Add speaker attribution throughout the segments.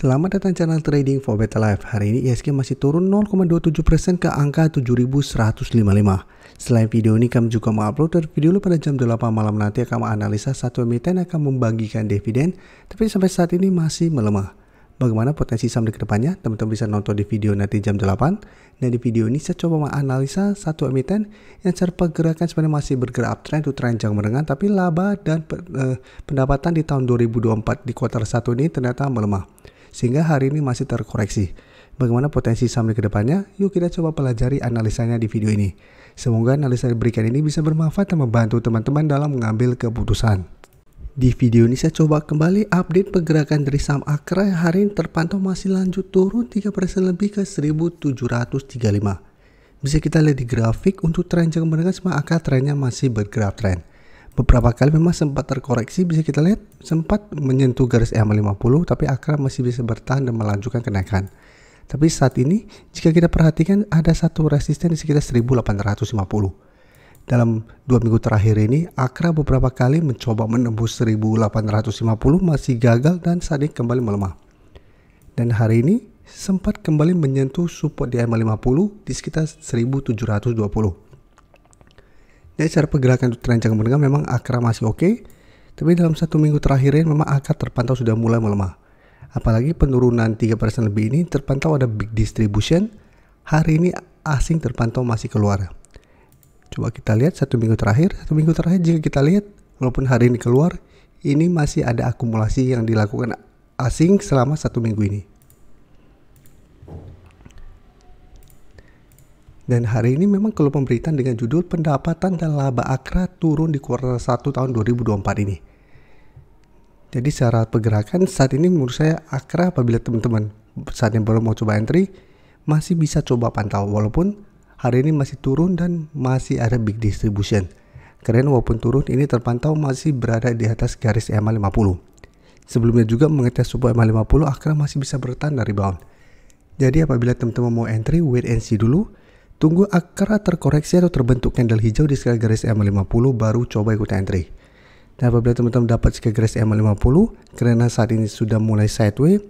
Speaker 1: Selamat datang channel Trading for Better Life. Hari ini ISG masih turun 0,27% ke angka 7.155. Selain video ini, kami juga mengupload video pada jam 8 malam nanti akan menganalisa satu emiten akan membagikan dividen, tapi sampai saat ini masih melemah. Bagaimana potensi saham di kedepannya? Teman-teman bisa nonton di video nanti jam 8. Dan di video ini saya coba menganalisa satu emiten yang secara pergerakan sebenarnya masih bergerak uptrend untuk tren jangka menengah, tapi laba dan pendapatan di tahun 2024 di kuartal 1 ini ternyata melemah, sehingga hari ini masih terkoreksi. Bagaimana potensi saham di kedepannya? Yuk kita coba pelajari analisanya di video ini. Semoga analisa yang diberikan ini bisa bermanfaat dan membantu teman-teman dalam mengambil keputusan. Di video ini saya coba kembali update pergerakan dari saham Akra yang hari ini terpantau masih lanjut turun 3% lebih ke 1735. Bisa kita lihat di grafik untuk tren jangka menengah, semua Akra trennya masih bergerak tren. Beberapa kali memang sempat terkoreksi, bisa kita lihat sempat menyentuh garis EMA50, tapi Akra masih bisa bertahan dan melanjutkan kenaikan. Tapi saat ini jika kita perhatikan ada satu resisten di sekitar 1850. Dalam 2 minggu terakhir ini Akra beberapa kali mencoba menembus 1850, masih gagal dan saat ini kembali melemah. Dan hari ini sempat kembali menyentuh support di EMA50 di sekitar 1720. Jadi secara pergerakan untuk tren jangka menengah memang Akra masih oke, tapi dalam 1 minggu terakhir ini memang Akra terpantau sudah mulai melemah. Apalagi penurunan 3% lebih ini terpantau ada big distribution. Hari ini asing terpantau masih keluar. Coba kita lihat 1 minggu terakhir. 1 minggu terakhir jika kita lihat, walaupun hari ini keluar, ini masih ada akumulasi yang dilakukan asing selama 1 minggu ini. Dan hari ini memang keluar pemberitaan dengan judul pendapatan dan laba Akra turun di kuartal 1 tahun 2024 ini. Jadi secara pergerakan saat ini menurut saya Akra, apabila teman-teman saat yang baru mau coba entry, masih bisa coba pantau walaupun hari ini masih turun dan masih ada big distribution. Karena walaupun turun ini terpantau masih berada di atas garis EMA50. Sebelumnya juga mengetes support EMA50, Akra masih bisa bertahan dari rebound. Jadi apabila teman-teman mau entry, wait and see dulu. Tunggu Akra terkoreksi atau terbentuk candle hijau di sekitar garis EMA50 baru coba ikut entry. Dan apabila teman-teman dapat sekitar garis EMA50 karena saat ini sudah mulai sideways,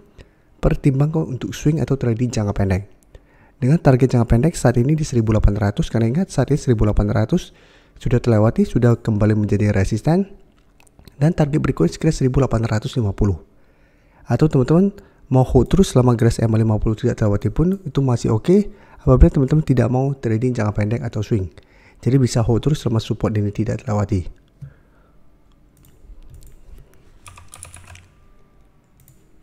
Speaker 1: pertimbangkan untuk swing atau trading jangka pendek. Dengan target jangka pendek saat ini di 1800, karena ingat saat ini 1800 sudah terlewati, sudah kembali menjadi resisten, dan target berikutnya sekitar 1850. Atau teman-teman mau hold terus selama garis EMA50 tidak terlewati pun itu masih oke, apabila teman-teman tidak mau trading jangka pendek atau swing. Jadi bisa hold terus selama support ini tidak terlewati.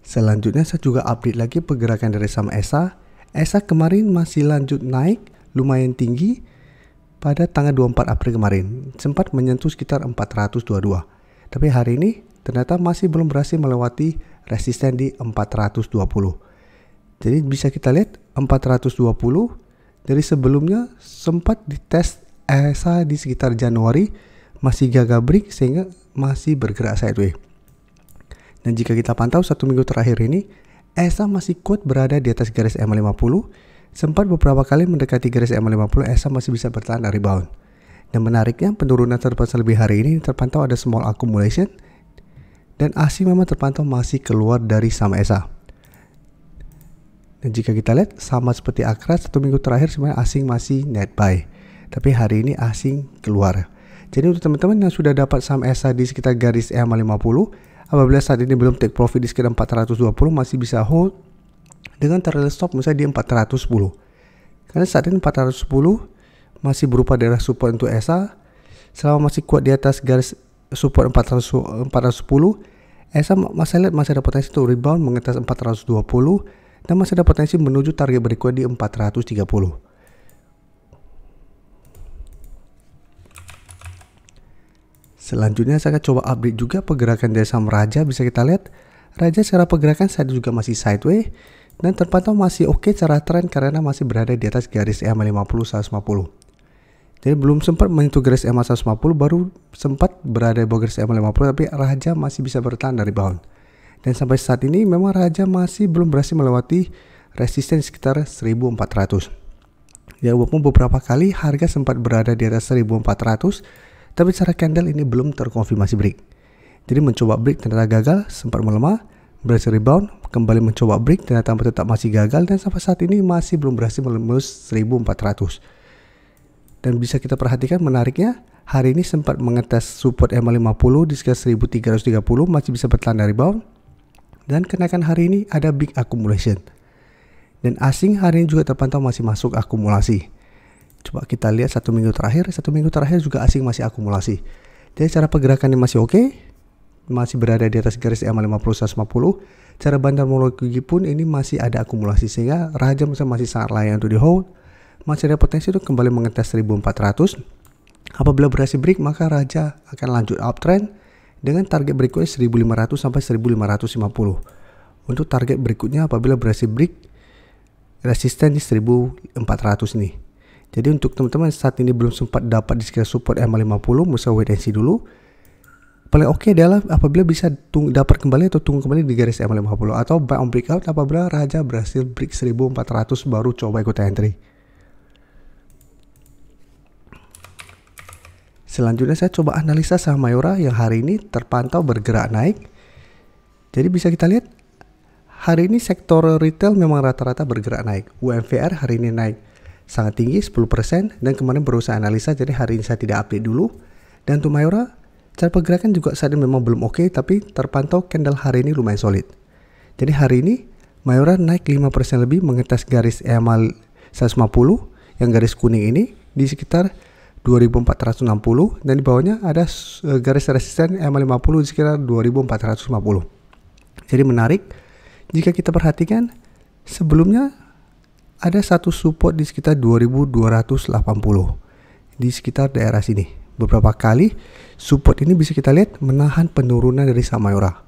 Speaker 1: Selanjutnya saya juga update lagi pergerakan dari saham ESA. ESA kemarin masih lanjut naik lumayan tinggi pada tanggal 24 April kemarin. Sempat menyentuh sekitar 422. Tapi hari ini ternyata masih belum berhasil melewati resisten di 420. Jadi bisa kita lihat 420 dari sebelumnya sempat dites ESA di sekitar Januari, masih gagal break sehingga masih bergerak sideways. Dan jika kita pantau 1 minggu terakhir ini, ESA masih kuat berada di atas garis EMA50. Sempat beberapa kali mendekati garis EMA50, ESA masih bisa bertahan dari rebound. Dan menariknya, penurunan terpantau lebih hari ini terpantau ada small accumulation. Dan asing memang terpantau masih keluar dari saham ESA. Dan jika kita lihat, sama seperti Akra, 1 minggu terakhir sebenarnya asing masih net buy. Tapi hari ini asing keluar. Jadi untuk teman-teman yang sudah dapat saham ESA di sekitar garis EMA50, apabila saat ini belum take profit di sekitar 420, masih bisa hold dengan target stop misalnya di 410. Karena saat ini 410 masih berupa daerah support untuk ESA. Selama masih kuat di atas garis support 410, ESA masih lihat masih ada potensi untuk rebound mengetes 420 dan masih ada potensi menuju target berikutnya di 430. Selanjutnya saya akan coba update juga pergerakan dari saham Raja. Bisa kita lihat Raja secara pergerakan saat juga masih sideways dan terpantau masih oke secara tren karena masih berada di atas garis EMA50 150. Jadi belum sempat menyentuh garis EMA 150, baru sempat berada di bawah garis EMA50, tapi Raja masih bisa bertahan dari rebound. Dan sampai saat ini memang Raja masih belum berhasil melewati resisten sekitar 1400. Ya walaupun beberapa kali harga sempat berada di atas 1400, tapi secara candle ini belum terkonfirmasi break. Jadi mencoba break ternyata gagal, sempat melemah, berhasil rebound, kembali mencoba break, ternyata tetap masih gagal dan sampai saat ini masih belum berhasil menembus 1400. Dan bisa kita perhatikan menariknya, hari ini sempat mengetes support EMA50 di sekitar 1330, masih bisa bertahan dari rebound. Dan kenaikan hari ini ada big accumulation. Dan asing hari ini juga terpantau masih masuk akumulasi. Coba kita lihat satu minggu terakhir juga asing masih akumulasi. Jadi cara pergerakannya masih oke, masih berada di atas garis EMA50 150. Cara bandarmologi pun ini masih ada akumulasi, sehingga raja masih sangat layak untuk di hold. Masih ada potensi untuk kembali mengetes 1400. Apabila berhasil break, maka raja akan lanjut uptrend dengan target berikutnya 1500 sampai 1550. Untuk target berikutnya apabila berhasil break resisten di 1400 nih. Jadi untuk teman-teman saat ini belum sempat dapat di sekitar support EMA50, mesti wait and see dulu. Paling oke adalah apabila bisa dapat kembali atau tunggu kembali di garis EMA50, atau buy on breakout apabila raja berhasil break 1400 baru coba ikut entry. Selanjutnya saya coba analisa saham Mayora yang hari ini terpantau bergerak naik. Jadi bisa kita lihat hari ini sektor retail memang rata-rata bergerak naik. UMVR hari ini naik sangat tinggi 10% dan kemarin berusaha analisa, jadi hari ini saya tidak update dulu. Dan untuk Mayora, cara pergerakan juga saat ini memang belum oke, tapi terpantau candle hari ini lumayan solid. Jadi hari ini Mayora naik 5% lebih mengetes garis EMA 150 yang garis kuning ini di sekitar 2460, dan di bawahnya ada garis resisten EMA50 di sekitar 2450. Jadi menarik jika kita perhatikan sebelumnya ada satu support di sekitar 2280 di sekitar daerah sini. Beberapa kali support ini bisa kita lihat menahan penurunan dari saham Mayora.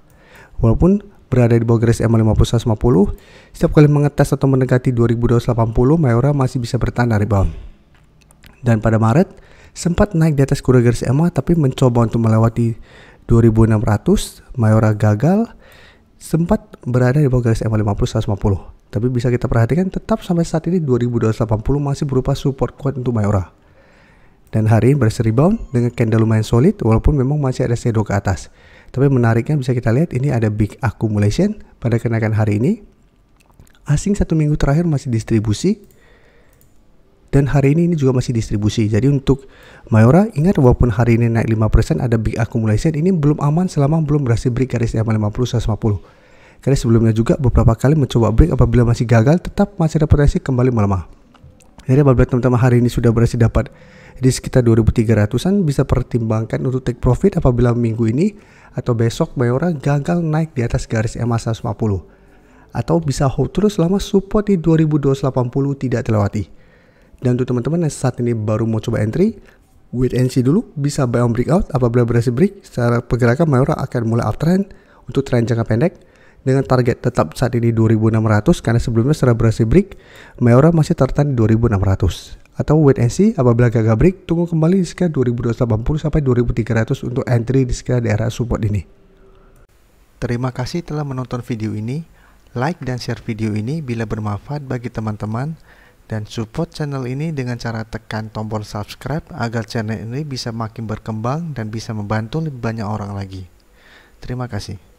Speaker 1: Walaupun berada di bawah garis EMA50 150, setiap kali mengetes atau mendekati 2280, Mayora masih bisa bertahan dari rebound. Dan pada Maret sempat naik di atas kuda garis EMA, tapi mencoba untuk melewati 2600, Mayora gagal, sempat berada di bawah garis EMA50 150. Tapi bisa kita perhatikan tetap sampai saat ini 2280 masih berupa support kuat untuk Mayora. Dan hari ini berhasil rebound dengan candle lumayan solid, walaupun memang masih ada shadow ke atas. Tapi menariknya bisa kita lihat ini ada big accumulation pada kenaikan hari ini. Asing satu minggu terakhir masih distribusi, dan hari ini juga masih distribusi. Jadi untuk Mayora, ingat walaupun hari ini naik 5% ada big accumulation, ini belum aman selama belum berhasil break garis EMA50 150. Karena sebelumnya juga beberapa kali mencoba break, apabila masih gagal tetap masih ada potensi kembali melemah. Jadi apabila teman-teman hari ini sudah berhasil dapat di sekitar 2300-an, bisa pertimbangkan untuk take profit apabila minggu ini atau besok Mayora gagal naik di atas garis EMA 150. Atau bisa hold terus selama support di 2280 tidak terlewati. Dan untuk teman-teman yang saat ini baru mau coba entry, wait and see dulu, bisa buy on breakout. Apabila berhasil break, secara pergerakan Mayora akan mulai uptrend untuk tren jangka pendek dengan target tetap saat ini 2600, karena sebelumnya setelah berhasil break Mayora masih tertahan di 2600. Atau wait and see, apabila gagal break tunggu kembali di sekitar 2280 sampai 2300 untuk entry di sekitar daerah support ini. Terima kasih telah menonton video ini. Like dan share video ini bila bermanfaat bagi teman-teman, dan support channel ini dengan cara tekan tombol subscribe agar channel ini bisa makin berkembang dan bisa membantu lebih banyak orang lagi. Terima kasih.